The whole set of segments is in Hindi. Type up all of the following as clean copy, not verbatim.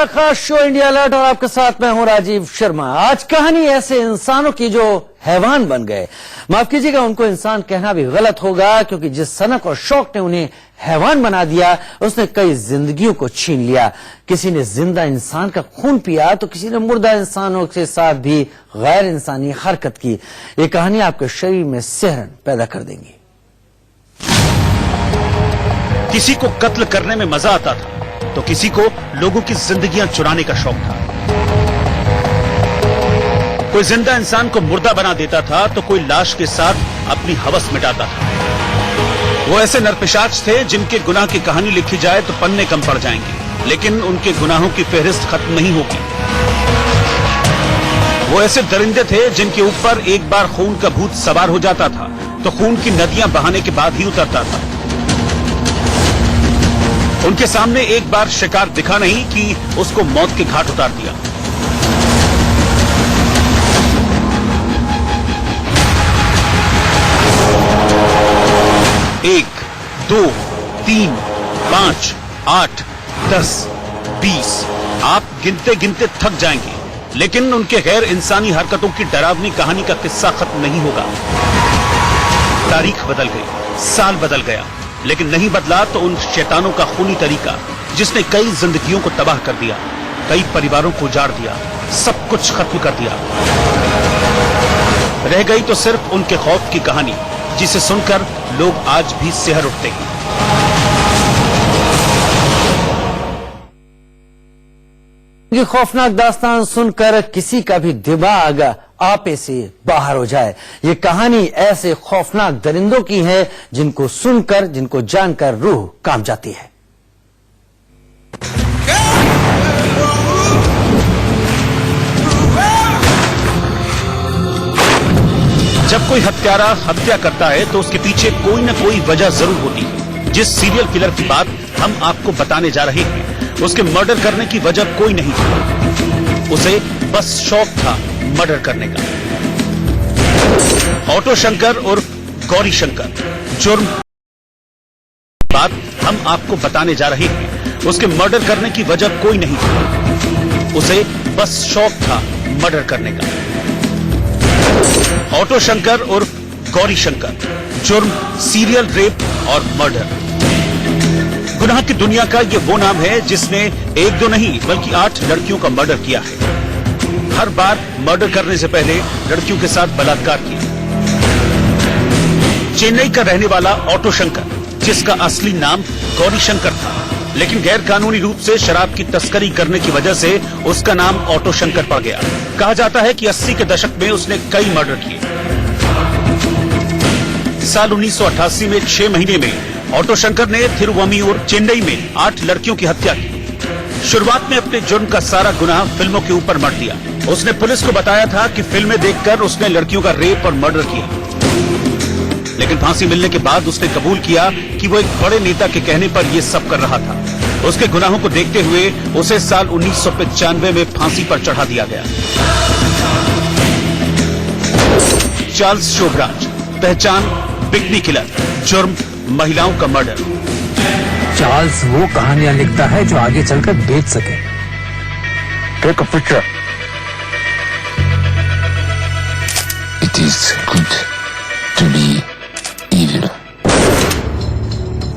आपका खास शो इंडिया अलर्ट और आपके साथ मैं हूं राजीव शर्मा। आज कहानी ऐसे इंसानों की जो हैवान बन गए। माफ कीजिएगा, उनको इंसान कहना भी गलत होगा, क्योंकि जिस सनक और शौक ने उन्हें हैवान बना दिया उसने कई जिंदगियों को छीन लिया। किसी ने जिंदा इंसान का खून पिया तो किसी ने मुर्दा इंसानों के साथ भी गैर इंसानी हरकत की। ये कहानी आपके शरीर में सिहरन पैदा कर देंगी। किसी को कत्ल करने में मजा आता था तो किसी को लोगों की जिंदगियां चुराने का शौक था। कोई जिंदा इंसान को मुर्दा बना देता था तो कोई लाश के साथ अपनी हवस मिटाता था। वो ऐसे नरपिशाच थे जिनके गुनाह की कहानी लिखी जाए तो पन्ने कम पड़ जाएंगे, लेकिन उनके गुनाहों की फहरिस्त खत्म नहीं होगी। वो ऐसे दरिंदे थे जिनके ऊपर एक बार खून का भूत सवार हो जाता था तो खून की नदियां बहाने के बाद ही उतरता था। उनके सामने एक बार शिकार दिखा नहीं कि उसको मौत के घाट उतार दिया। एक, दो, 3, 5, 8, 10, 20 आप गिनते गिनते थक जाएंगे, लेकिन उनके गैर इंसानी हरकतों की डरावनी कहानी का किस्सा खत्म नहीं होगा। तारीख बदल गई, साल बदल गया, लेकिन नहीं बदला तो उन शैतानों का खूनी तरीका जिसने कई जिंदगियों को तबाह कर दिया, कई परिवारों को उजाड़ दिया, सब कुछ खत्म कर दिया। रह गई तो सिर्फ उनके खौफ की कहानी, जिसे सुनकर लोग आज भी सिहर उठते हैं। ये खौफनाक दास्तान सुनकर किसी का भी दिमाग आपे से बाहर हो जाए। ये कहानी ऐसे खौफनाक दरिंदों की है जिनको सुनकर, जिनको जानकर रूह कांप जाती है। जब कोई हत्यारा हत्या करता है तो उसके पीछे कोई न कोई वजह जरूर होती है। जिस सीरियल किलर की बात हम आपको बताने जा रहे हैं, उसके मर्डर करने की वजह कोई नहीं थी, उसे बस शौक था मर्डर करने का। ऑटो शंकर उर्फ गौरी शंकर, जुर्म बात हम आपको बताने जा रहे हैं, उसके मर्डर करने की वजह कोई नहीं थी, उसे बस शौक था मर्डर करने का। ऑटो शंकर उर्फ गौरी शंकर, जुर्म सीरियल रेप और मर्डर। गुनाह की दुनिया का ये वो नाम है जिसने एक दो नहीं बल्कि 8 लड़कियों का मर्डर किया है। हर बार मर्डर करने से पहले लड़कियों के साथ बलात्कार किया। चेन्नई का रहने वाला ऑटो शंकर, जिसका असली नाम गौरी शंकर था, लेकिन गैर कानूनी रूप से शराब की तस्करी करने की वजह से उसका नाम ऑटो शंकर पड़ गया। कहा जाता है कि 80 के दशक में उसने कई मर्डर किए। साल 1988 में 6 महीने में ऑटो शंकर ने थिरुवम्मियूर चेन्नई में 8 लड़कियों की हत्या की। शुरुआत में अपने जुर्म का सारा गुनाह फिल्मों के ऊपर मढ़ दिया। उसने पुलिस को बताया था कि फिल्में देखकर उसने लड़कियों का रेप और मर्डर किया, लेकिन फांसी मिलने के बाद उसने कबूल किया कि वो एक बड़े नेता के कहने पर ये सब कर रहा था। उसके गुनाहों को देखते हुए उसे साल 1995 में फांसी पर चढ़ा दिया गया। चार्ल्स शोभराज, पहचान बिकनी किलर, जुर्म महिलाओं का मर्डर। चार्ल्स वो कहानियां लिखता है जो आगे चलकर बेच सके। Take a picture. It is good to be evil.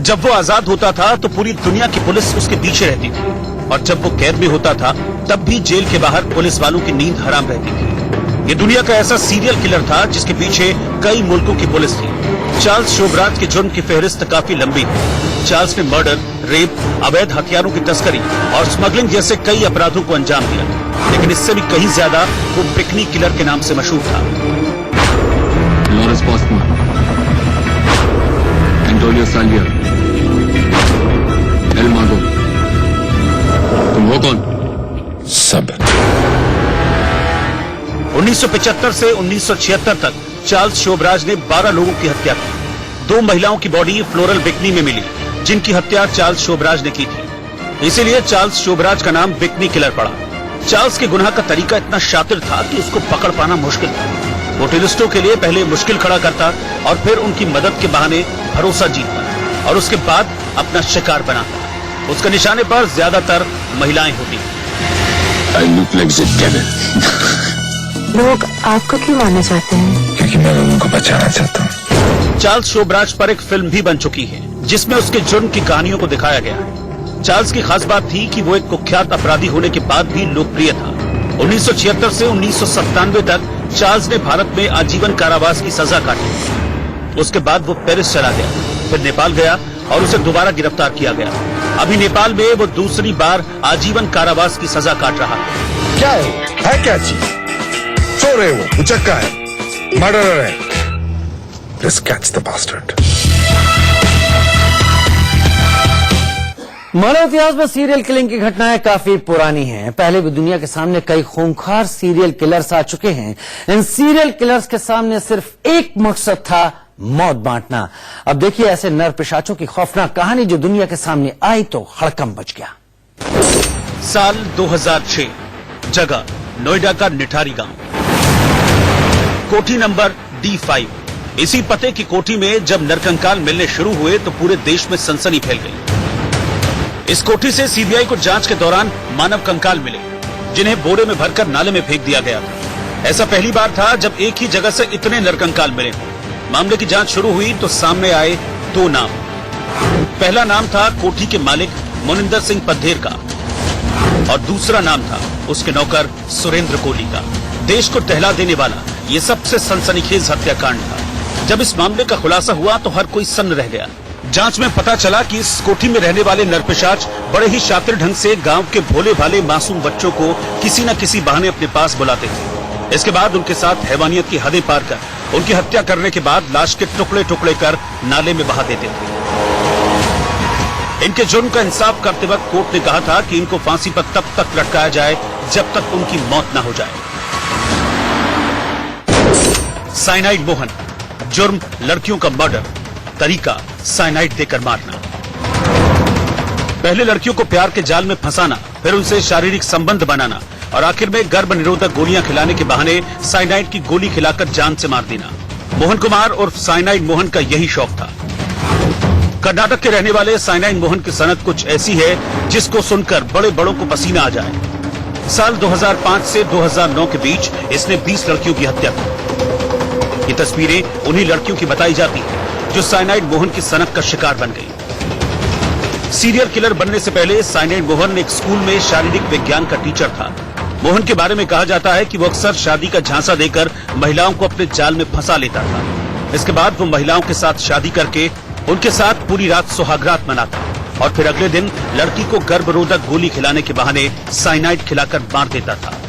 जब वो आजाद होता था तो पूरी दुनिया की पुलिस उसके पीछे रहती थी, और जब वो कैद में होता था तब भी जेल के बाहर पुलिस वालों की नींद हराम रहती थी। ये दुनिया का ऐसा सीरियल किलर था जिसके पीछे कई मुल्कों की पुलिस थी। चार्ल्स शोभराज के जुर्म की फहरिस्त काफी लंबी है। चार्ल्स ने मर्डर, रेप, अवैध हथियारों की तस्करी और स्मगलिंग जैसे कई अपराधों को अंजाम दिया, लेकिन इससे भी कहीं ज्यादा वो बिकनी किलर के नाम से मशहूर था। Loris Postman, Antonio Salvia, El Mago. तुम हो कौन? सब। 1975 से 1976 तक चार्ल्स शोभराज ने 12 लोगों की हत्या की। 2 महिलाओं की बॉडी फ्लोरल बिकनी में मिली, जिनकी हत्या चार्ल्स शोभराज ने की थी। इसीलिए चार्ल्स शोभराज का नाम बिकनी किलर पड़ा। चार्ल्स के गुनाह का तरीका इतना शातिर था कि उसको पकड़ पाना मुश्किल था। वो टूरिस्टों के लिए पहले मुश्किल खड़ा करता और फिर उनकी मदद के बहाने भरोसा जीतता और उसके बाद अपना शिकार बनाता। उसके निशाने पर ज्यादातर महिलाएं होती। I look like the devil. लोग आपको क्यों मारना चाहते हैं? क्योंकि मैं लोगों को बचाना चाहता हूँ। चार्ल्स शोबराज पर एक फिल्म भी बन चुकी है जिसमें उसके जुर्म की कहानियों को दिखाया गया है। चार्ल्स की खास बात थी कि वो एक कुख्यात अपराधी होने के बाद भी लोकप्रिय था। 1976 से 1997 तक चार्ल्स ने भारत में आजीवन कारावास की सजा काटी। उसके बाद वो पेरिस चला गया, फिर नेपाल गया और उसे दोबारा गिरफ्तार किया गया। अभी नेपाल में वो दूसरी बार आजीवन कारावास की सजा काट रहा है। क्या है क्या चीज? चोर है वो, उचक्का है, मर्डरर है। Let's catch the bastard. मानव इतिहास में सीरियल किलिंग की घटनाएं काफी पुरानी हैं। पहले भी दुनिया के सामने कई खूंखार सीरियल किलर्स आ चुके हैं। इन सीरियल किलर्स के सामने सिर्फ एक मकसद था, मौत बांटना। अब देखिए ऐसे नर पिशाचों की खौफनाक कहानी जो दुनिया के सामने आई तो हड़कंप मच गया। साल 2006, जगह नोएडा का निठारी गांव, कोठी नंबर D5। इसी पते की कोठी में जब नरकंकाल मिलने शुरू हुए तो पूरे देश में सनसनी फैल गई। इस कोठी से सीबीआई को जांच के दौरान मानव कंकाल मिले जिन्हें बोरे में भरकर नाले में फेंक दिया गया था। ऐसा पहली बार था जब एक ही जगह से इतने नरकंकाल मिले। मामले की जांच शुरू हुई तो सामने आए दो नाम। पहला नाम था कोठी के मालिक मोनिंदर सिंह पद्धेर का और दूसरा नाम था उसके नौकर सुरेंद्र कोहली का। देश को टहला देने वाला ये सबसे सनसनीखेज हत्याकांड था। जब इस मामले का खुलासा हुआ तो हर कोई सन्न रह गया। जांच में पता चला कि इस कोठी में रहने वाले नरपिशाच बड़े ही शातिर ढंग से गांव के भोले भाले मासूम बच्चों को किसी न किसी बहाने अपने पास बुलाते थे। इसके बाद उनके साथ हैवानियत की हदें पार कर उनकी हत्या करने के बाद लाश के टुकड़े टुकड़े कर नाले में बहा देते थे। इनके जुर्म का इंसाफ करते वक्त कोर्ट ने कहा था कि इनको फांसी पर तब तक लटकाया जाए जब तक उनकी मौत न हो जाए। साइनाइड मोहन, जुर्म लड़कियों का मर्डर, तरीका साइनाइड देकर मारना। पहले लड़कियों को प्यार के जाल में फंसाना, फिर उनसे शारीरिक संबंध बनाना और आखिर में गर्भ निरोधक गोलियां खिलाने के बहाने साइनाइड की गोली खिलाकर जान से मार देना। मोहन कुमार उर्फ साइनाइड मोहन का यही शौक था। कर्नाटक के रहने वाले साइनाइड मोहन की सनद कुछ ऐसी है जिसको सुनकर बड़े बड़ों को पसीना आ जाए। साल 2005 से 2009 के बीच इसने 20 लड़कियों की हत्या की। ये तस्वीरें उन्हीं लड़कियों की बताई जाती है जो साइनाइड मोहन की सनक का शिकार बन गई। सीरियल किलर बनने से पहले साइनाइड मोहन एक स्कूल में शारीरिक विज्ञान का टीचर था। मोहन के बारे में कहा जाता है कि वो अक्सर शादी का झांसा देकर महिलाओं को अपने जाल में फंसा लेता था। इसके बाद वो महिलाओं के साथ शादी करके उनके साथ पूरी रात सुहागरात मनाता और फिर अगले दिन लड़की को गर्भरोधक गोली खिलाने के बहाने साइनाइड खिलाकर मार देता था।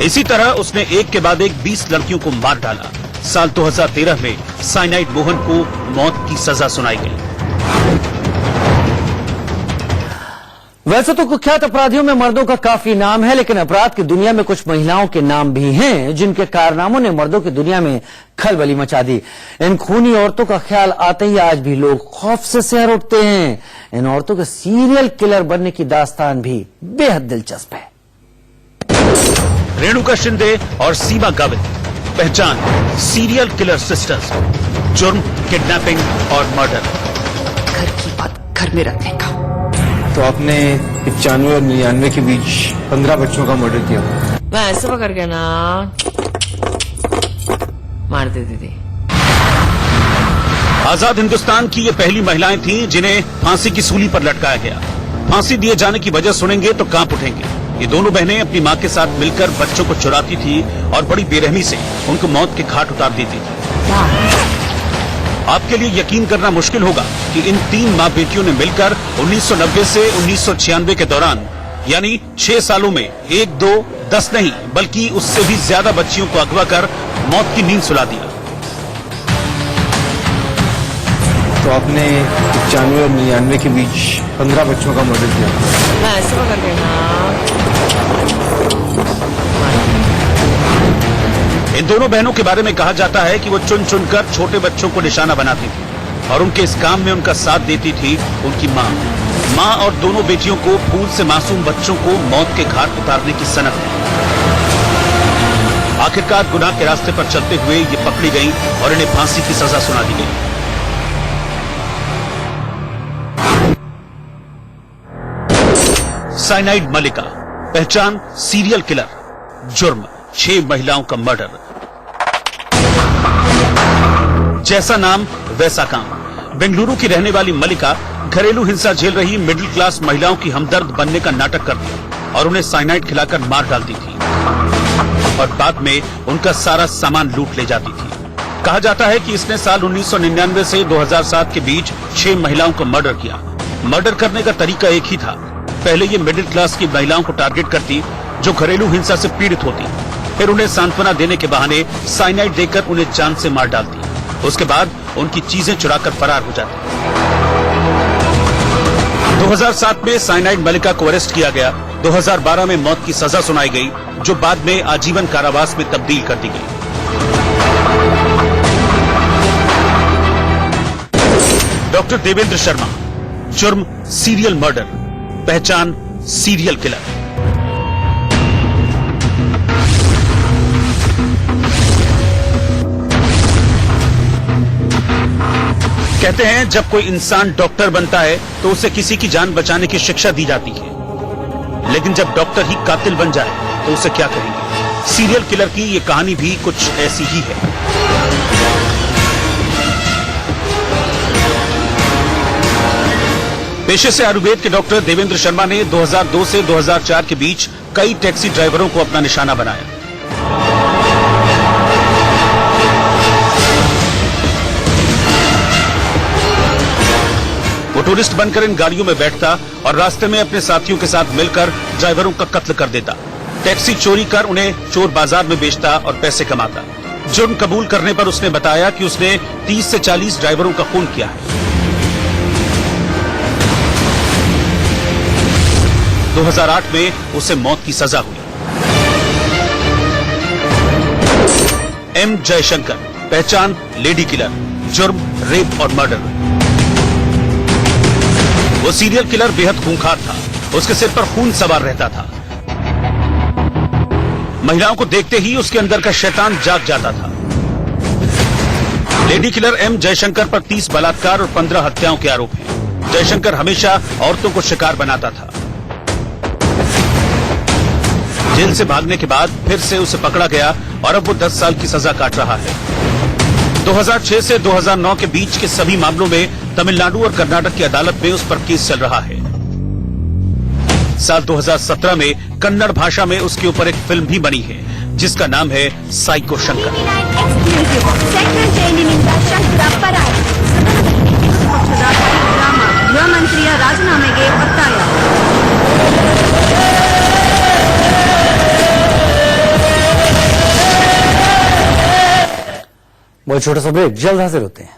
इसी तरह उसने एक के बाद एक 20 लड़कियों को मार डाला। साल 2013 में साइनाइड मोहन को मौत की सजा सुनाई गई। वैसे तो कुख्यात अपराधियों में मर्दों का काफी नाम है, लेकिन अपराध की दुनिया में कुछ महिलाओं के नाम भी हैं जिनके कारनामों ने मर्दों की दुनिया में खलबली मचा दी। इन खूनी औरतों का ख्याल आते ही आज भी लोग खौफ से सहर उठते हैं। इन औरतों के सीरियल किलर बनने की दास्तान भी बेहद दिलचस्प है। रेणुका शिंदे और सीमा गावित, पहचान सीरियल किलर सिस्टर्स, जुर्म किडनैपिंग और मर्डर। घर की बात घर में रखने का। तो आपने 95 और 99 के बीच 15 बच्चों का मर्डर किया। मैं ऐसे पकड़ के ना मार देती थी। आजाद हिंदुस्तान की ये पहली महिलाएं थीं जिन्हें फांसी की सूली पर लटकाया गया। फांसी दिए जाने की वजह सुनेंगे तो कांप उठेंगे। ये दोनों बहनें अपनी मां के साथ मिलकर बच्चों को चुराती थी और बड़ी बेरहमी से उनको मौत के घाट उतार देती थी। आपके लिए यकीन करना मुश्किल होगा कि इन 3 मां बेटियों ने मिलकर 1990 से 1996 के दौरान यानी 6 सालों में 1, 2, 10 नहीं बल्कि उससे भी ज्यादा बच्चियों को अगवा कर मौत की नींद सुला दिया। तो आपने 95 और 99 के बीच 15 बच्चों का मर्डर किया। मैं ऐसे पकड़ के ना इन दोनों बहनों के बारे में कहा जाता है कि वो चुन चुनकर छोटे बच्चों को निशाना बनाती थी और उनके इस काम में उनका साथ देती थी उनकी मां और दोनों बेटियों को फूल से मासूम बच्चों को मौत के घाट उतारने की सनक थी। आखिरकार गुनाह के रास्ते पर चलते हुए ये पकड़ी गईं और इन्हें फांसी की सजा सुना दी गई। साइनाइड मलिका, पहचान सीरियल किलर, जुर्म 6 महिलाओं का मर्डर। जैसा नाम वैसा काम। बेंगलुरु की रहने वाली मलिका घरेलू हिंसा झेल रही मिडिल क्लास महिलाओं की हमदर्द बनने का नाटक करती और उन्हें साइनाइड खिलाकर मार डालती थी और बाद में उनका सारा सामान लूट ले जाती थी। कहा जाता है कि इसने साल 1999 से 2007 के बीच 6 महिलाओं को मर्डर किया। मर्डर करने का तरीका एक ही था। पहले ये मिडिल क्लास की महिलाओं को टारगेट करती जो घरेलू हिंसा से पीड़ित होती, फिर उन्हें सांत्वना देने के बहाने साइनाइड देकर उन्हें जान से मार डालती। उसके बाद उनकी चीजें चुराकर फरार हो जाती। 2007 में साइनाइड मलिका को अरेस्ट किया गया। 2012 में मौत की सजा सुनाई गई, जो बाद में आजीवन कारावास में तब्दील कर दी गई। डॉक्टर देवेंद्र शर्मा, जुर्म सीरियल मर्डर, पहचान सीरियल किलर। कहते हैं जब कोई इंसान डॉक्टर बनता है तो उसे किसी की जान बचाने की शिक्षा दी जाती है, लेकिन जब डॉक्टर ही कातिल बन जाए तो उसे क्या करेंगे। सीरियल किलर की ये कहानी भी कुछ ऐसी ही है। पेशे से आयुर्वेद के डॉक्टर देवेंद्र शर्मा ने 2002 से 2004 के बीच कई टैक्सी ड्राइवरों को अपना निशाना बनाया। वो टूरिस्ट बनकर इन गाड़ियों में बैठता और रास्ते में अपने साथियों के साथ मिलकर ड्राइवरों का कत्ल कर देता। टैक्सी चोरी कर उन्हें चोर बाजार में बेचता और पैसे कमाता। जुर्म कबूल करने पर उसने बताया कि उसने 30 से 40 ड्राइवरों का खून किया है। 2008 में उसे मौत की सजा हुई। एम जयशंकर, पहचान लेडी किलर, जुर्म रेप और मर्डर। वो सीरियल किलर बेहद खूंखार था। उसके सिर पर खून सवार रहता था। महिलाओं को देखते ही उसके अंदर का शैतान जाग जाता था। लेडी किलर एम जयशंकर पर 30 बलात्कार और 15 हत्याओं के आरोप हैं। जयशंकर हमेशा औरतों को शिकार बनाता था। जेल से भागने के बाद फिर से उसे पकड़ा गया और अब वो 10 साल की सजा काट रहा है। 2006 से 2009 के बीच के सभी मामलों में तमिलनाडु और कर्नाटक की अदालत में उस पर केस चल रहा है। साल 2017 में कन्नड़ भाषा में उसके ऊपर एक फिल्म भी बनी है जिसका नाम है साइको शंकर। ಗೃಹ ಮಂತ್ರಿಯ ರಾಜೀನಾಮೆಗೆ ಒತ್ತಾಯ। बहुत छोटा सा ब्रेक, जल्द हाजिर होते हैं।